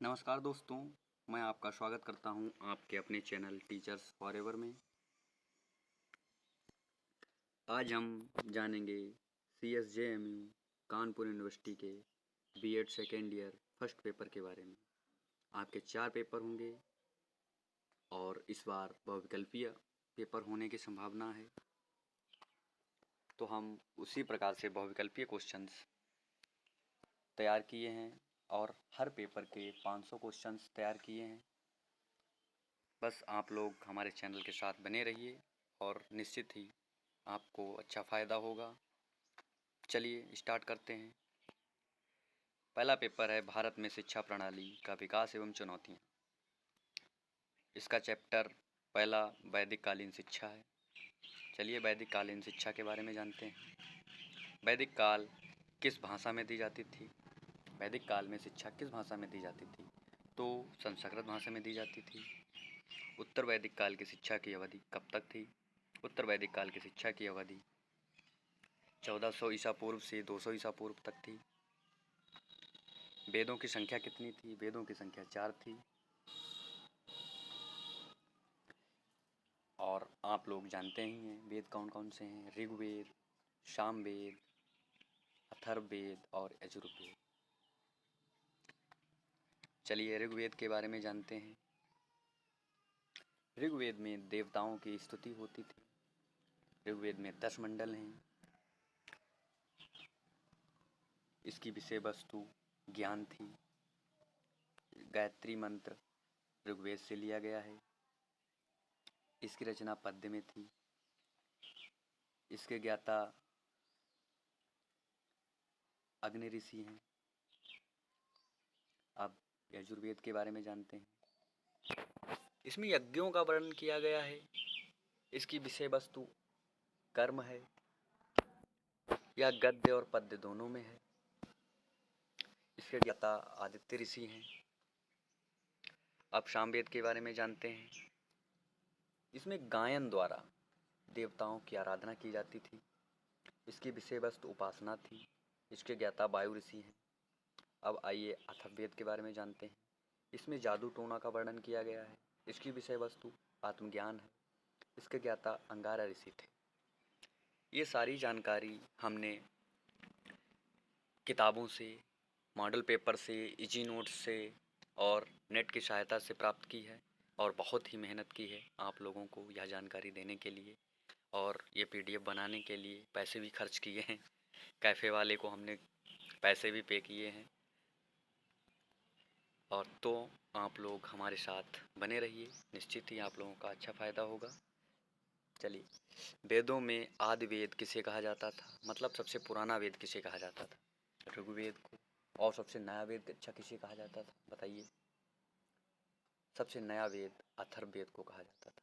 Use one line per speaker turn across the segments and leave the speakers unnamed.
नमस्कार दोस्तों, मैं आपका स्वागत करता हूं आपके अपने चैनल टीचर्स फॉरएवर में। आज हम जानेंगे CSJMU कानपुर यूनिवर्सिटी के BEd second year first paper के बारे में। आपके 4 पेपर होंगे और इस बार बहुविकल्पीय पेपर होने की संभावना है, तो हम उसी प्रकार से बहुविकल्पीय क्वेश्चंस तैयार किए हैं और हर पेपर के 500 क्वेश्चंस तैयार किए हैं। बस आप लोग हमारे चैनल के साथ बने रहिए और निश्चित ही आपको अच्छा फ़ायदा होगा। चलिए स्टार्ट करते हैं। पहला पेपर है भारत में शिक्षा प्रणाली का विकास एवं चुनौतियाँ। इसका चैप्टर पहला वैदिक कालीन शिक्षा है। चलिए वैदिक कालीन शिक्षा के बारे में जानते हैं। वैदिक काल किस भाषा में दी जाती थी? वैदिक काल में शिक्षा किस भाषा में दी जाती थी? तो संस्कृत भाषा में दी जाती थी। उत्तर वैदिक काल की शिक्षा की अवधि कब तक थी? उत्तर वैदिक काल की शिक्षा की अवधि 1400 ईसा पूर्व से 200 ईसा पूर्व तक थी। वेदों की संख्या कितनी थी? वेदों की संख्या 4 थी। और आप लोग जानते ही हैं वेद कौन कौन से हैं। ऋग्वेद, सामवेद, अथर्ववेद और यजुर्वेद। चलिए ऋग्वेद के बारे में जानते हैं। ऋग्वेद में देवताओं की स्तुति होती थी। ऋग्वेद में 10 मंडल हैं। इसकी विषय वस्तु ज्ञान थी। गायत्री मंत्र ऋग्वेद से लिया गया है। इसकी रचना पद्य में थी। इसके ज्ञाता अग्नि ऋषि हैं। अब यजुर्वेद के बारे में जानते हैं। इसमें यज्ञों का वर्णन किया गया है। इसकी विषय वस्तु कर्म है। यह गद्य और पद्य दोनों में है। इसके ज्ञाता आदित्य ऋषि हैं। अब सामवेद के बारे में जानते हैं। इसमें गायन द्वारा देवताओं की आराधना की जाती थी। इसकी विषय वस्तु उपासना थी। इसके ज्ञाता वायु ऋषि हैं। अब आइए अथर्ववेद के बारे में जानते हैं। इसमें जादू टोना का वर्णन किया गया है। इसकी विषय वस्तु आत्मज्ञान है। इसके ज्ञाता अंगारा ऋषि थे। ये सारी जानकारी हमने किताबों से, मॉडल पेपर से, इजी नोट्स से और नेट की सहायता से प्राप्त की है और बहुत ही मेहनत की है आप लोगों को यह जानकारी देने के लिए। और ये PDF बनाने के लिए पैसे भी खर्च किए हैं। कैफ़े वाले को हमने पैसे भी पे किए हैं। और तो आप लोग हमारे साथ बने रहिए, निश्चित ही आप लोगों का अच्छा फ़ायदा होगा। चलिए, वेदों में आदि वेद किसे कहा जाता था? मतलब सबसे पुराना वेद किसे कहा जाता था? ऋग्वेद को। और सबसे नया वेद अच्छा किसे कहा जाता था? बताइए। सबसे नया वेद अथर्ववेद को कहा जाता था।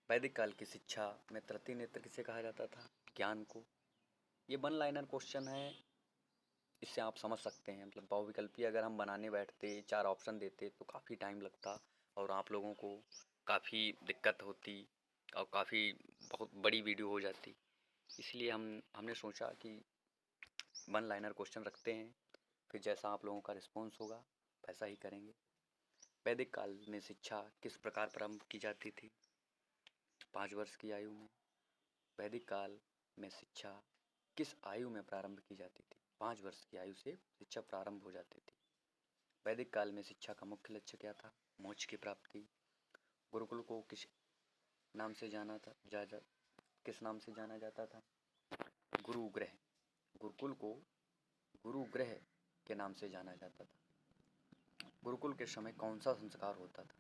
वैदिक काल की शिक्षा में तृतीय नेत्र किसे कहा जाता था? ज्ञान को। ये 1 लाइनर क्वेश्चन है, इससे आप समझ सकते हैं। मतलब बहुविकल्पीय अगर हम बनाने बैठते, 4 ऑप्शन देते तो काफ़ी टाइम लगता और आप लोगों को काफ़ी दिक्कत होती और काफ़ी बहुत बड़ी वीडियो हो जाती। इसलिए हमने सोचा कि 1 लाइनर क्वेश्चन रखते हैं, फिर जैसा आप लोगों का रिस्पॉन्स होगा वैसा ही करेंगे। वैदिक काल में शिक्षा किस प्रकार प्रारंभ की जाती थी? 5 वर्ष की आयु में। वैदिक काल में शिक्षा किस आयु में प्रारंभ की जाती थी? 5 वर्ष की आयु से शिक्षा प्रारंभ हो जाती थी। वैदिक काल में शिक्षा का मुख्य लक्ष्य क्या था? मोक्ष की प्राप्ति। गुरुकुल को किस नाम से जाना था? किस नाम से जाना जाता था? गुरुगृह। गुरुकुल को गुरुगृह के नाम से जाना जाता था। गुरुकुल के समय कौन सा संस्कार होता था?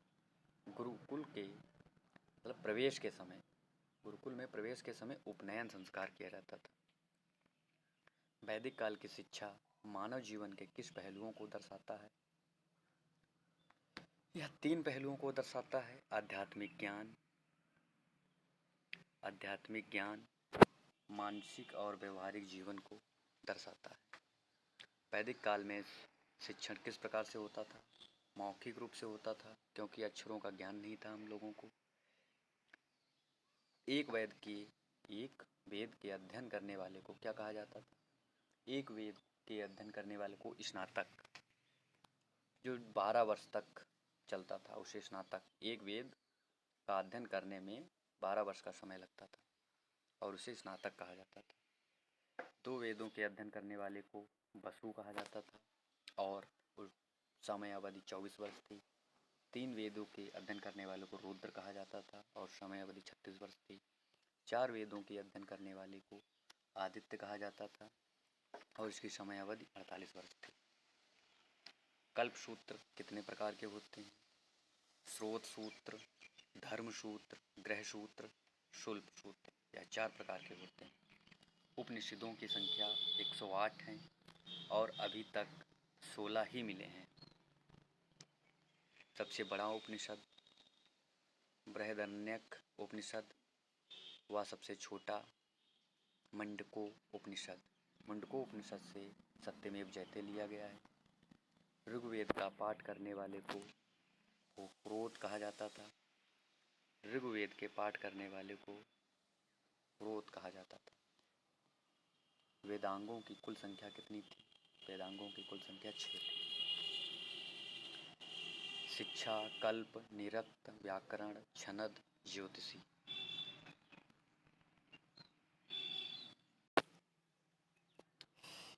गुरुकुल के मतलब प्रवेश के समय, गुरुकुल में प्रवेश के समय उपनयन संस्कार किया जाता था। वैदिक काल की शिक्षा मानव जीवन के किस पहलुओं को दर्शाता है? यह 3 पहलुओं को दर्शाता है। आध्यात्मिक ज्ञान, मानसिक और व्यवहारिक जीवन को दर्शाता है। वैदिक काल में शिक्षण किस प्रकार से होता था? मौखिक रूप से होता था, क्योंकि अक्षरों का ज्ञान नहीं था हम लोगों को। एक वेद के अध्ययन करने वाले को क्या कहा जाता था? एक वेद के अध्ययन करने वाले को स्नातक जो 12 वर्ष तक चलता था उसे स्नातक, एक वेद का अध्ययन करने में 12 वर्ष का समय लगता था और उसे स्नातक कहा जाता था। 2 वेदों के अध्ययन करने वाले को बसु कहा जाता था और उस समय अवधि 24 वर्ष थी। 3 वेदों के अध्ययन करने वालों को रुद्र कहा जाता था और समय अवधि 36 वर्ष थी। 4 वेदों के अध्ययन करने वाले को आदित्य कहा जाता था और इसकी समय अवधि 48 वर्ष थी। कल्प सूत्र कितने प्रकार के होते हैं? स्रोत सूत्र, धर्म सूत्र, ग्रह सूत्र, शुल्प सूत्र, यह 4 प्रकार के होते हैं। उपनिषदों की संख्या 108 है और अभी तक 16 ही मिले हैं। सबसे बड़ा उपनिषद बृहदारण्यक उपनिषद व सबसे छोटा मंडको उपनिषद। मंडको उपनिषद से सत्यमेव जयते लिया गया है। ऋग्वेद का पाठ करने वाले को पुरोहित कहा जाता था। ऋग्वेद के पाठ करने वाले को पुरोहित कहा जाता था। वेदांगों की कुल संख्या कितनी थी? वेदांगों की कुल संख्या 6 थी। शिक्षा, कल्प, निरक्त, व्याकरण, छनद, ज्योतिषी।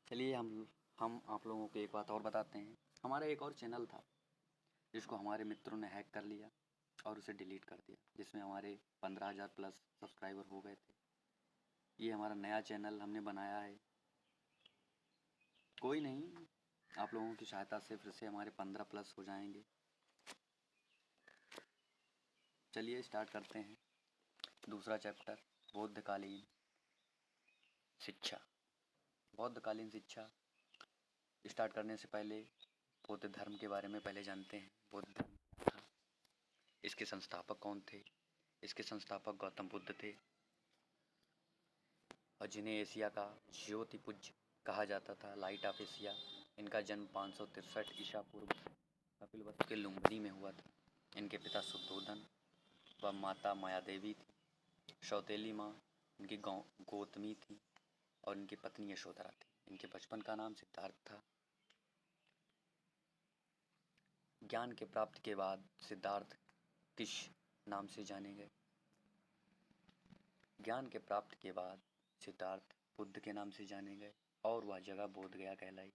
चलिए हम आप लोगों को एक बात और बताते हैं। हमारा एक और चैनल था जिसको हमारे मित्रों ने हैक कर लिया और उसे डिलीट कर दिया, जिसमें हमारे 15,000 प्लस सब्सक्राइबर हो गए थे। ये हमारा नया चैनल हमने बनाया है। कोई नहीं, आप लोगों की सहायता से फिर से हमारे 15 प्लस हो जाएंगे। चलिए स्टार्ट करते हैं। दूसरा चैप्टर, बौद्धकालीन शिक्षा। बौद्धकालीन शिक्षा स्टार्ट करने से पहले बौद्ध धर्म के बारे में पहले जानते हैं। बौद्ध धर्म क्या था, इसके संस्थापक कौन थे? इसके संस्थापक गौतम बुद्ध थे और जिन्हें एशिया का ज्योतिपुंज कहा जाता था, लाइट ऑफ एशिया। इनका जन्म 563 ईसा पूर्व कपिलवस्तु के लुम्बिनी में हुआ था। इनके पिता शुद्धोधन व माता मायादेवी थी। सौतेली माँ इनकी गौतमी थी और इनकी पत्नी यशोधरा थी। इनके बचपन का नाम सिद्धार्थ था। ज्ञान के प्राप्ति के बाद सिद्धार्थ किस नाम से जाने गए? ज्ञान के प्राप्ति के बाद सिद्धार्थ बुद्ध के नाम से जाने गए और वह जगह बोध गया कहलाई।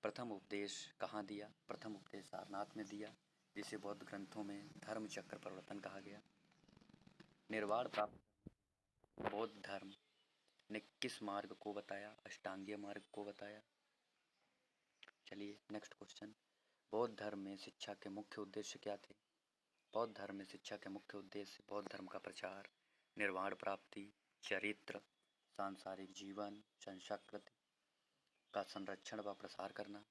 प्रथम उपदेश कहाँ दिया? प्रथम उपदेश सारनाथ में दिया, जिसे बौद्ध ग्रंथों में धर्म चक्र प्रवर्तन कहा गया। निर्वाण प्राप्त बौद्ध धर्म ने किस मार्ग को बताया? अष्टांगीय मार्ग को बताया। चलिए नेक्स्ट क्वेश्चन, बौद्ध धर्म में शिक्षा के मुख्य उद्देश्य क्या थे? बौद्ध धर्म में शिक्षा के मुख्य उद्देश्य बौद्ध धर्म का प्रचार, निर्वाण प्राप्ति, चरित्र, सांसारिक जीवन, संस्कृति का संरक्षण व प्रसार करना।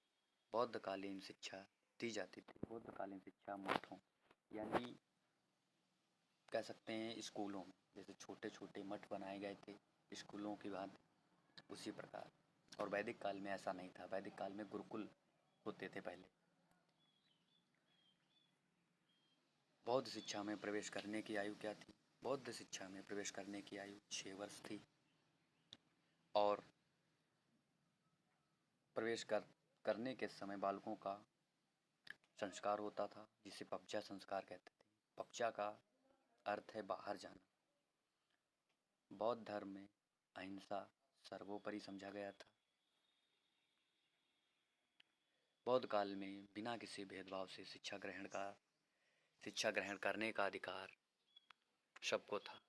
बौद्धकालीन शिक्षा दी जाती थी। बौद्धकालीन शिक्षा मठों यानी कह सकते हैं स्कूलों में, जैसे छोटे छोटे मठ बनाए गए थे स्कूलों की बात, उसी प्रकार। और वैदिक काल में ऐसा नहीं था। वैदिक काल में गुरुकुल होते थे पहले। बौद्ध शिक्षा में प्रवेश करने की आयु क्या थी? बौद्ध शिक्षा में प्रवेश करने की आयु 6 वर्ष थी और प्रवेश करने के समय बालकों का संस्कार होता था, जिसे पपचा संस्कार कहते थे। पपचा का अर्थ है बाहर जाना। बौद्ध धर्म में अहिंसा सर्वोपरि समझा गया था। बौद्ध काल में बिना किसी भेदभाव से शिक्षा ग्रहण करने का अधिकार सबको था,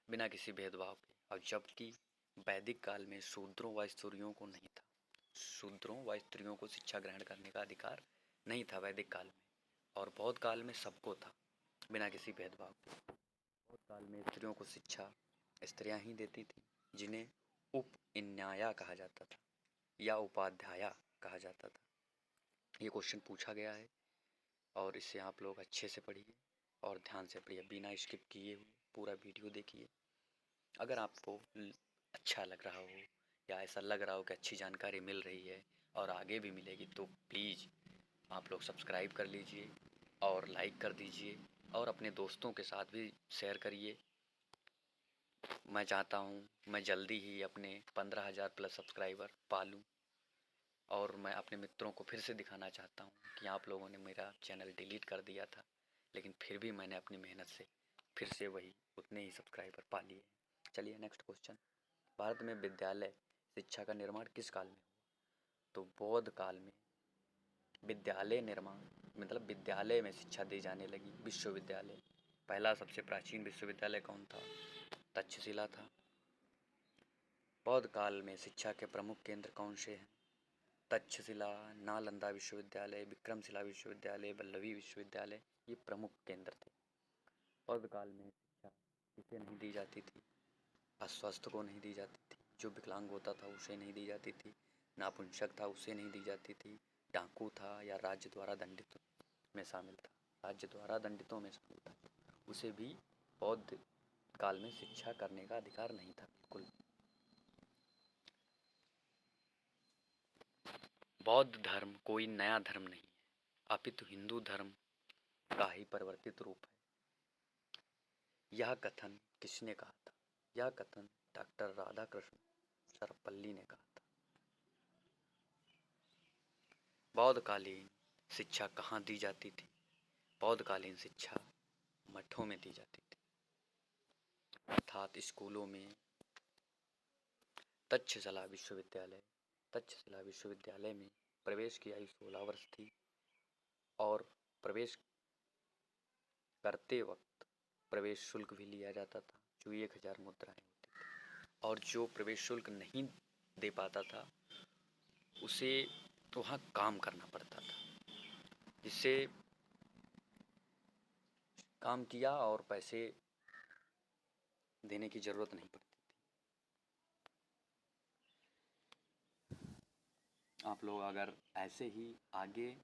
बिना किसी भेदभाव के। और जबकि वैदिक काल में शूद्रों व स्त्रियों को नहीं था। शूद्रों व स्त्रियों को शिक्षा ग्रहण करने का अधिकार नहीं था वैदिक काल में, और बौद्ध काल में सबको था बिना किसी भेदभाव के। बौद्ध काल में स्त्रियों को शिक्षा स्त्रियां ही देती थी, जिन्हें उपन्याया कहा जाता था या उपाध्याया कहा जाता था। ये क्वेश्चन पूछा गया है और इसे आप लोग अच्छे से पढ़िए और ध्यान से पढ़िए, बिना स्किप किए हुए पूरा वीडियो देखिए। अगर आपको अच्छा लग रहा हो या ऐसा लग रहा हो कि अच्छी जानकारी मिल रही है और आगे भी मिलेगी, तो प्लीज़ आप लोग सब्सक्राइब कर लीजिए और लाइक कर दीजिए और अपने दोस्तों के साथ भी शेयर करिए। मैं चाहता हूँ मैं जल्दी ही अपने 15,000 प्लस सब्सक्राइबर पा लूँ। और मैं अपने मित्रों को फिर से दिखाना चाहता हूँ कि आप लोगों ने मेरा चैनल डिलीट कर दिया था, लेकिन फिर भी मैंने अपनी मेहनत से फिर से वही उतने ही सब्सक्राइबर पा लिए। चलिए नेक्स्ट क्वेश्चन। भारत में विद्यालय शिक्षा का निर्माण किस काल में हुआ? तो बौद्ध काल में विद्यालय निर्माण मतलब विद्यालय में शिक्षा दी जाने लगी, विश्वविद्यालय। पहला सबसे प्राचीन विश्वविद्यालय कौन था? तक्षशिला था। बौद्ध काल में शिक्षा के प्रमुख केंद्र कौन से हैं? तक्षशिला, नालंदा विश्वविद्यालय, विक्रमशिला विश्वविद्यालय, वल्लभी विश्वविद्यालय, ये प्रमुख केंद्र थे। बौद्ध काल में शिक्षा किसे नहीं दी जाती थी? अस्वस्थ को नहीं दी जाती थी, जो विकलांग होता था उसे नहीं दी जाती थी, नापुंसक था उसे नहीं दी जाती थी, डाकू था या राज्य द्वारा दंडित में शामिल था, राज्य द्वारा दंडितों में शामिल था, उसे भी बौद्ध काल में शिक्षा करने का अधिकार नहीं था बिल्कुल। बौद्ध धर्म कोई नया धर्म नहीं है, अपितु हिंदू धर्म का ही परिवर्तित रूप है। यह कथन किसने कहा था? यह कथन डॉक्टर राधाकृष्ण सर्वपल्ली ने कहा था। बौद्धकालीन शिक्षा कहाँ दी जाती थी? बौद्धकालीन शिक्षा मठों में दी जाती थी, अर्थात स्कूलों में। तक्षशिला विश्वविद्यालय में प्रवेश की आयु 16 वर्ष थी और प्रवेश करते वक्त प्रवेश शुल्क भी लिया जाता था, जो 1000 मुद्राएं होती थी। और जो प्रवेश शुल्क नहीं दे पाता था उसे वहाँ काम करना पड़ता था, जिससे काम किया और पैसे देने की ज़रूरत नहीं पड़ती थी। आप लोग अगर ऐसे ही आगे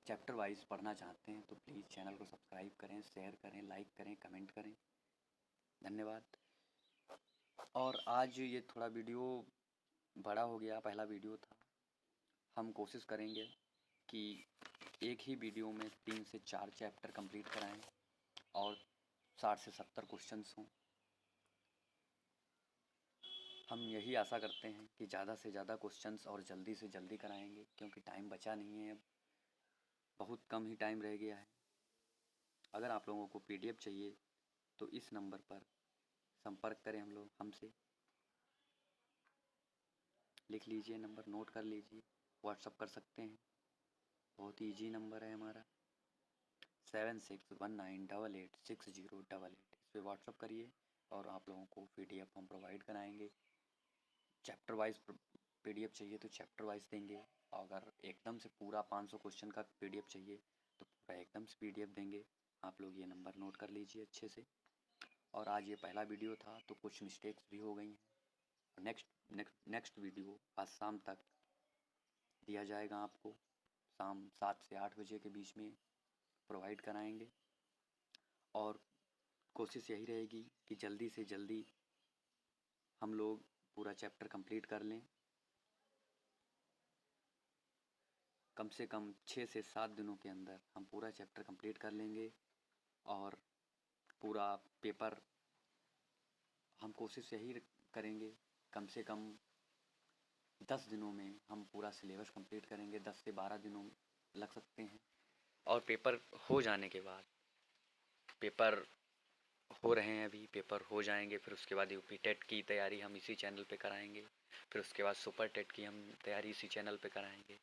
चैप्टर वाइज पढ़ना चाहते हैं तो प्लीज़ चैनल को सब्सक्राइब करें, शेयर करें, लाइक करें, कमेंट करें। धन्यवाद। और आज ये थोड़ा वीडियो बड़ा हो गया, पहला वीडियो था। हम कोशिश करेंगे कि एक ही वीडियो में 3 से 4 चैप्टर कंप्लीट कराएं और 60 से 70 क्वेश्चंस हों। हम यही आशा करते हैं कि ज़्यादा से ज़्यादा क्वेश्चंस और जल्दी से जल्दी कराएंगे, क्योंकि टाइम बचा नहीं है, अब बहुत कम ही टाइम रह गया है। अगर आप लोगों को PDF चाहिए तो इस नंबर पर संपर्क करें हमसे। लिख लीजिए, नंबर नोट कर लीजिए, व्हाट्सअप कर सकते हैं। बहुत ही ईजी नंबर है हमारा 7619886088। इस पर व्हाट्सअप करिए और आप लोगों को PDF हम प्रोवाइड कराएंगे। चैप्टर वाइज PDF चाहिए तो चैप्टर वाइज देंगे। अगर एकदम से पूरा 500 क्वेश्चन का PDF चाहिए तो पूरा एकदम से PDF देंगे। आप लोग ये नंबर नोट कर लीजिए अच्छे से। और आज ये पहला वीडियो था तो कुछ मिस्टेक्स भी हो गई हैं। नेक्स्ट वीडियो आज शाम तक दिया जाएगा आपको, शाम 7 से 8 बजे के बीच में प्रोवाइड कराएंगे। और कोशिश यही रहेगी कि जल्दी से जल्दी हम लोग पूरा चैप्टर कंप्लीट कर लें। कम से कम 6 से 7 दिनों के अंदर हम पूरा चैप्टर कंप्लीट कर लेंगे और पूरा पेपर हम कोशिश यही करेंगे कम से कम 10 दिनों में हम पूरा सिलेबस कंप्लीट करेंगे। 10 से 12 दिनों लग सकते हैं। और पेपर हो जाने के बाद, पेपर हो रहे हैं अभी, पेपर हो जाएंगे, फिर उसके बाद UP टेट की तैयारी हम इसी चैनल पे कराएंगे। फिर उसके बाद सुपर टेट की हम तैयारी इसी चैनल पे कराएंगे।